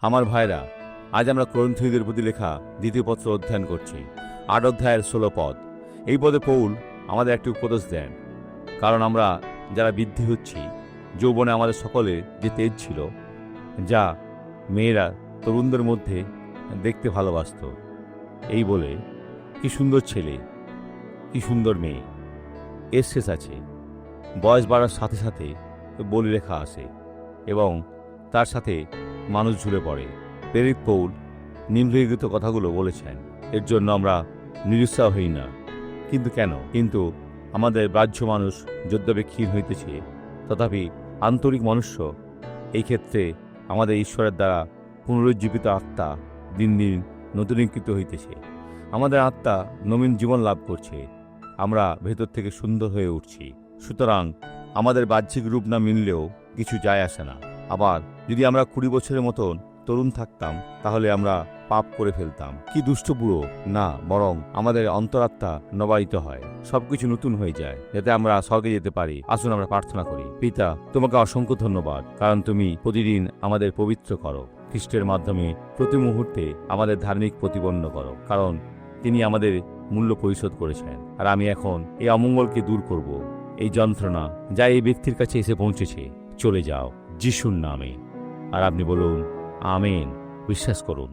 আমার ভাইরা, আজ আমরা করন্থীয়দের প্রতি লেখা দ্বিতীয় পত্র অধ্যয়ন করছি। 8 অধ্যায়ের 16 পদ। এই পদে পৌল আমাদের একটি উপদেশ দেন। কারণ আমরা যারা বৃদ্ধি হচ্ছি, যৌবনে আমাদের সকলে যে তেজ ছিল, যা মেয়েরা তরুণদের মধ্যে দেখতে ভালোবাসত, এই বলে কি সুন্দর ছেলে, কি সুন্দর মেয়ে, এর শেষ আছে। বয়স বাড়ার সাথে সাথে বলি রেখা আসে এবং তার সাথে মানুষ ঝুলে পড়ে। প্রেরিত পৌল নিম্নলিখিত কথাগুলো বলেছেন। এর জন্য আমরা নিরুৎসাহ হই না। কিন্তু কেন? কিন্তু আমাদের বাহ্য মানুষ যদ্যপি ক্ষীণ হইতেছে, তথাপি আন্তরিক মনুষ্য, এই ক্ষেত্রে আমাদের ঈশ্বরের দ্বারা পুনরুজ্জীবিত আত্মা দিন দিন নতুনীকৃত হইতেছে। আমাদের আত্মা নবীন জীবন লাভ করছে। আমরা ভেতর থেকে সুন্দর হয়ে উঠছি। সুতরাং আমাদের বাহ্যিক রূপ না মিললেও কিছু যায় আসে না। আবার যদি আমরা 20 বছরের মতন তরুণ থাকতাম, তাহলে আমরা পাপ করে ফেলতাম। কি দুষ্ট বুড়ো না, বরং আমাদের অন্তরাত্মা নবায়িত হয়, সবকিছু নতুন হয়ে যায়, যাতে আমরা স্বর্গে যেতে পারি। আসুন আমরা প্রার্থনা করি। পিতা, তোমাকে অসংখ্য ধন্যবাদ, কারণ তুমি প্রতিদিন আমাদের পবিত্র করো। খ্রিস্টের মাধ্যমে প্রতি মুহূর্তে আমাদের ধার্মিক প্রতিপন্ন করো, কারণ তিনি আমাদের মূল্য পরিশোধ করেছেন। আর আমি এখন এই অমঙ্গলকে দূর করব, এই যন্ত্রণা যা এই ব্যক্তির কাছে এসে পৌঁছেছে। চলে যাও যিশুর নামে। আর আপনি বলুন আমেন। বিশ্বাস করুন।